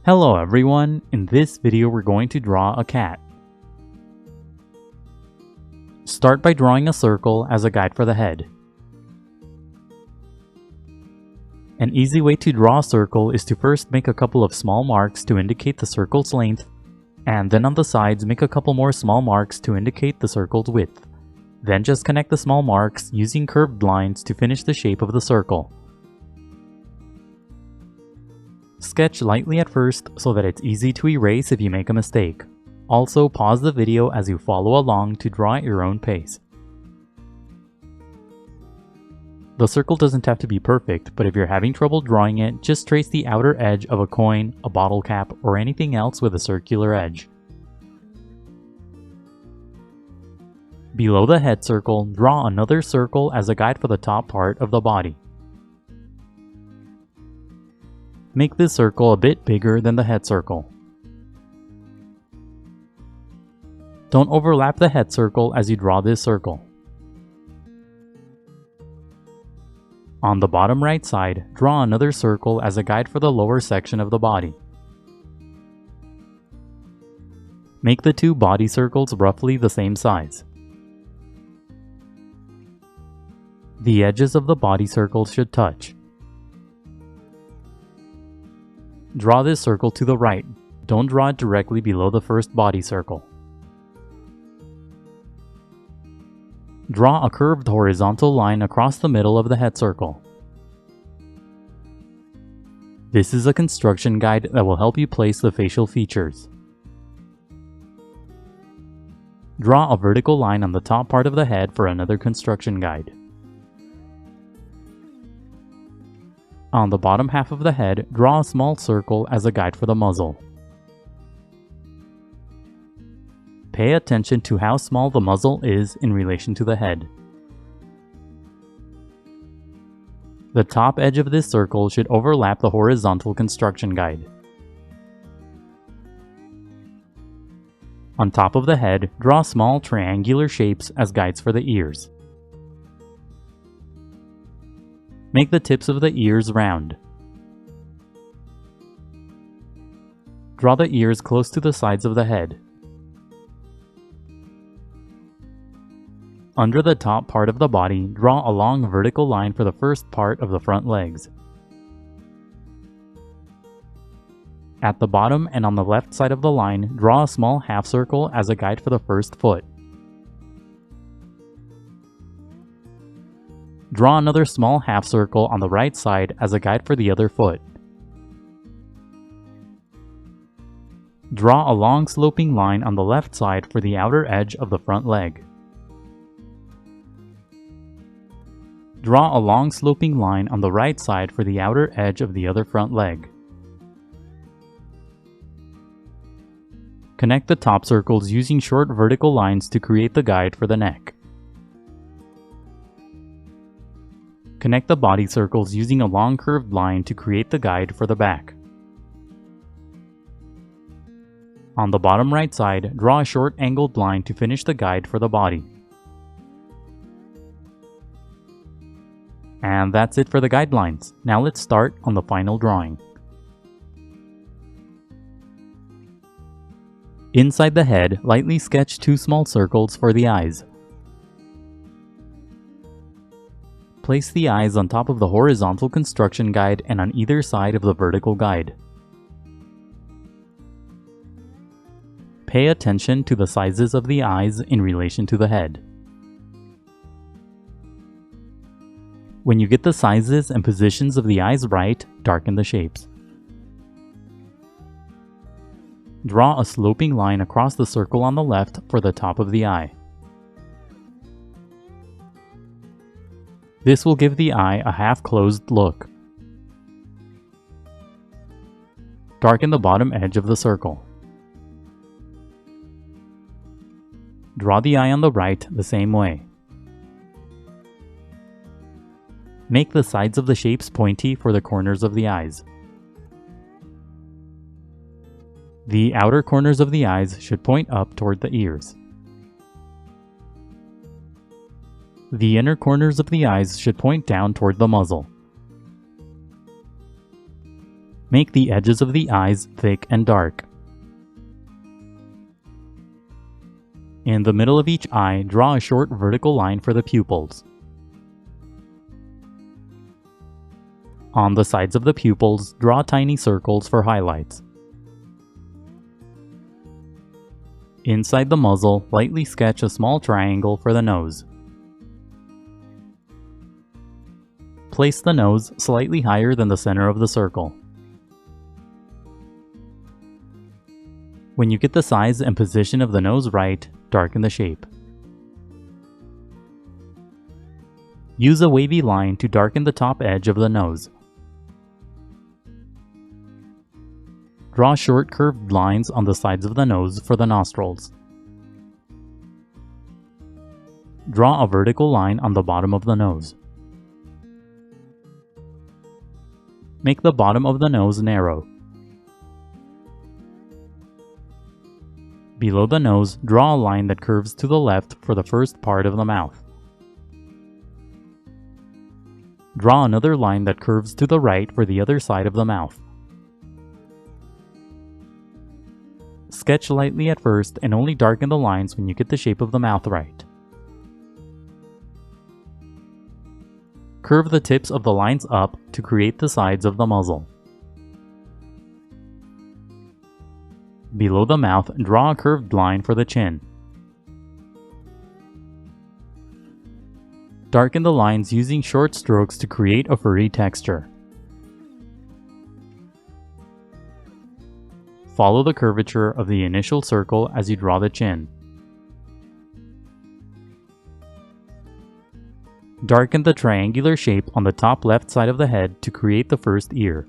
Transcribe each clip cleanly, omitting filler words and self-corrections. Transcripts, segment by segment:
Hello everyone, in this video we're going to draw a cat. Start by drawing a circle as a guide for the head. An easy way to draw a circle is to first make a couple of small marks to indicate the circle's length, and then on the sides make a couple more small marks to indicate the circle's width. Then just connect the small marks using curved lines to finish the shape of the circle. Sketch lightly at first so that it's easy to erase if you make a mistake. Also, pause the video as you follow along to draw at your own pace. The circle doesn't have to be perfect, but if you're having trouble drawing it, just trace the outer edge of a coin, a bottle cap, or anything else with a circular edge. Below the head circle, draw another circle as a guide for the top part of the body. Make this circle a bit bigger than the head circle. Don't overlap the head circle as you draw this circle. On the bottom right side, draw another circle as a guide for the lower section of the body. Make the two body circles roughly the same size. The edges of the body circles should touch. Draw this circle to the right. Don't draw it directly below the first body circle. Draw a curved horizontal line across the middle of the head circle. This is a construction guide that will help you place the facial features. Draw a vertical line on the top part of the head for another construction guide. On the bottom half of the head, draw a small circle as a guide for the muzzle. Pay attention to how small the muzzle is in relation to the head. The top edge of this circle should overlap the horizontal construction guide. On top of the head, draw small triangular shapes as guides for the ears. Make the tips of the ears round. Draw the ears close to the sides of the head. Under the top part of the body, draw a long vertical line for the first part of the front legs. At the bottom and on the left side of the line, draw a small half circle as a guide for the first foot. Draw another small half circle on the right side as a guide for the other foot. Draw a long sloping line on the left side for the outer edge of the front leg. Draw a long sloping line on the right side for the outer edge of the other front leg. Connect the top circles using short vertical lines to create the guide for the neck. Connect the body circles using a long curved line to create the guide for the back. On the bottom right side, draw a short angled line to finish the guide for the body. And that's it for the guidelines. Now let's start on the final drawing. Inside the head, lightly sketch two small circles for the eyes. Place the eyes on top of the horizontal construction guide and on either side of the vertical guide. Pay attention to the sizes of the eyes in relation to the head. When you get the sizes and positions of the eyes right, darken the shapes. Draw a sloping line across the circle on the left for the top of the eye. This will give the eye a half-closed look. Darken the bottom edge of the circle. Draw the eye on the right the same way. Make the sides of the shapes pointy for the corners of the eyes. The outer corners of the eyes should point up toward the ears. The inner corners of the eyes should point down toward the muzzle. Make the edges of the eyes thick and dark. In the middle of each eye, draw a short vertical line for the pupils. On the sides of the pupils, draw tiny circles for highlights. Inside the muzzle, lightly sketch a small triangle for the nose. Place the nose slightly higher than the center of the circle. When you get the size and position of the nose right, darken the shape. Use a wavy line to darken the top edge of the nose. Draw short curved lines on the sides of the nose for the nostrils. Draw a vertical line on the bottom of the nose. Make the bottom of the nose narrow. Below the nose, draw a line that curves to the left for the first part of the mouth. Draw another line that curves to the right for the other side of the mouth. Sketch lightly at first and only darken the lines when you get the shape of the mouth right. Curve the tips of the lines up to create the sides of the muzzle. Below the mouth, draw a curved line for the chin. Darken the lines using short strokes to create a furry texture. Follow the curvature of the initial circle as you draw the chin. Darken the triangular shape on the top left side of the head to create the first ear.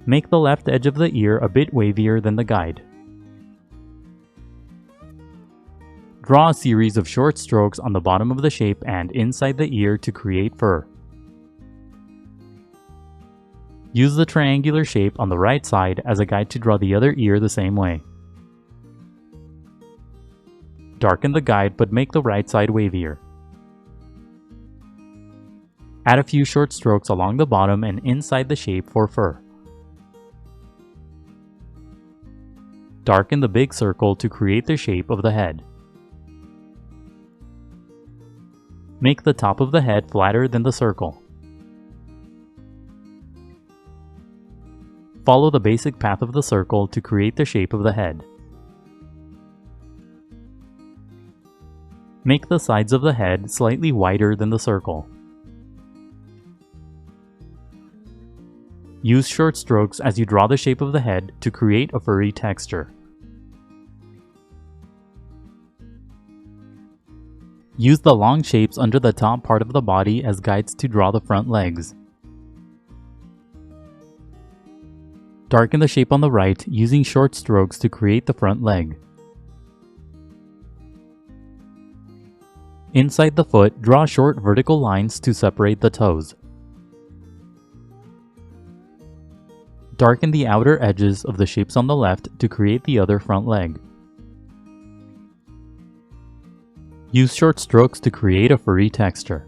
Make the left edge of the ear a bit wavier than the guide. Draw a series of short strokes on the bottom of the shape and inside the ear to create fur. Use the triangular shape on the right side as a guide to draw the other ear the same way. Darken the guide but make the right side wavier. Add a few short strokes along the bottom and inside the shape for fur. Darken the big circle to create the shape of the head. Make the top of the head flatter than the circle. Follow the basic path of the circle to create the shape of the head. Make the sides of the head slightly wider than the circle. Use short strokes as you draw the shape of the head to create a furry texture. Use the long shapes under the top part of the body as guides to draw the front legs. Darken the shape on the right using short strokes to create the front leg. Inside the foot, draw short vertical lines to separate the toes. Darken the outer edges of the shapes on the left to create the other front leg. Use short strokes to create a furry texture.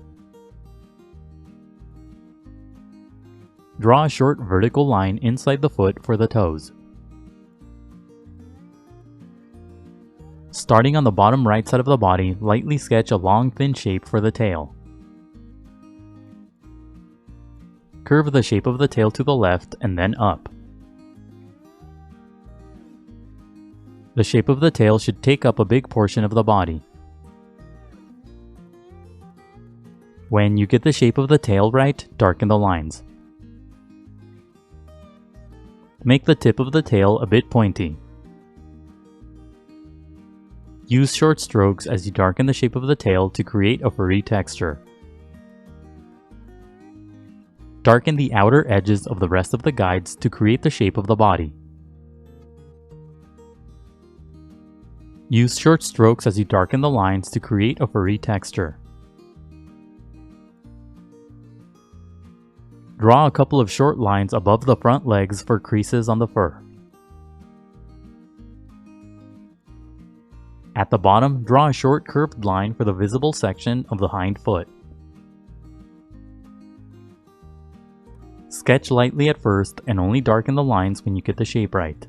Draw a short vertical line inside the foot for the toes. Starting on the bottom right side of the body, lightly sketch a long thin shape for the tail. Curve the shape of the tail to the left and then up. The shape of the tail should take up a big portion of the body. When you get the shape of the tail right, darken the lines. Make the tip of the tail a bit pointy. Use short strokes as you darken the shape of the tail to create a furry texture. Darken the outer edges of the rest of the guides to create the shape of the body. Use short strokes as you darken the lines to create a furry texture. Draw a couple of short lines above the front legs for creases on the fur. At the bottom, draw a short curved line for the visible section of the hind foot. Sketch lightly at first and only darken the lines when you get the shape right.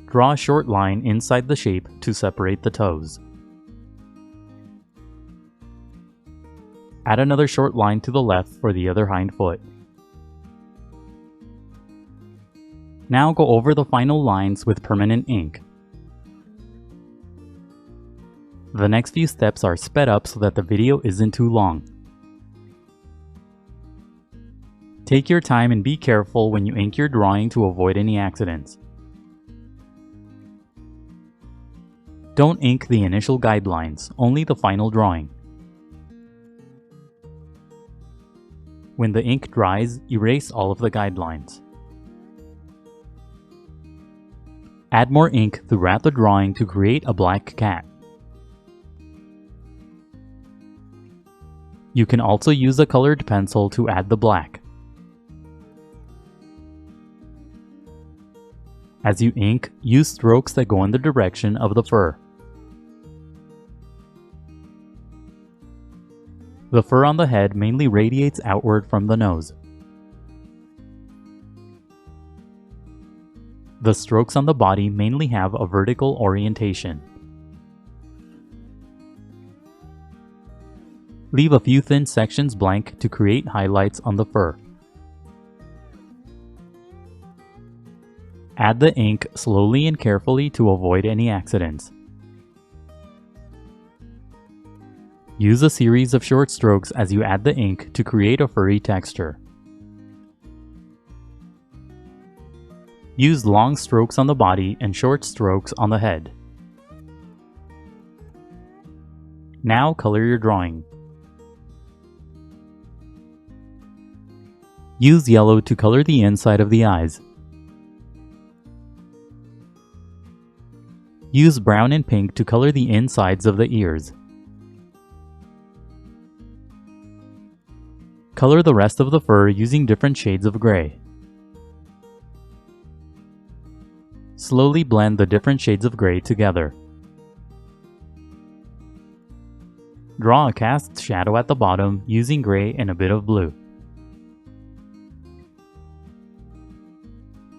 Draw a short line inside the shape to separate the toes. Add another short line to the left for the other hind foot. Now go over the final lines with permanent ink. The next few steps are sped up so that the video isn't too long. Take your time and be careful when you ink your drawing to avoid any accidents. Don't ink the initial guidelines, only the final drawing. When the ink dries, erase all of the guidelines. Add more ink throughout the drawing to create a black cat. You can also use a colored pencil to add the black. As you ink, use strokes that go in the direction of the fur. The fur on the head mainly radiates outward from the nose. The strokes on the body mainly have a vertical orientation. Leave a few thin sections blank to create highlights on the fur. Add the ink slowly and carefully to avoid any accidents. Use a series of short strokes as you add the ink to create a furry texture. Use long strokes on the body and short strokes on the head. Now color your drawing. Use yellow to color the inside of the eyes. Use brown and pink to color the insides of the ears. Color the rest of the fur using different shades of gray. Slowly blend the different shades of gray together. Draw a cast shadow at the bottom using gray and a bit of blue.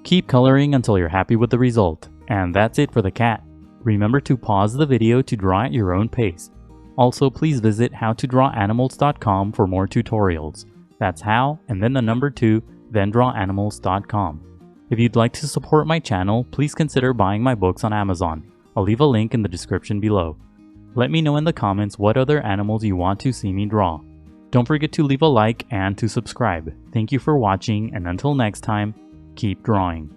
Keep coloring until you're happy with the result. And that's it for the cat. Remember to pause the video to draw at your own pace. Also, please visit howtodrawanimals.com for more tutorials. That's how, and then the number 2, then drawanimals.com. If you'd like to support my channel, please consider buying my books on Amazon. I'll leave a link in the description below. Let me know in the comments what other animals you want to see me draw. Don't forget to leave a like and to subscribe. Thank you for watching, and until next time, keep drawing.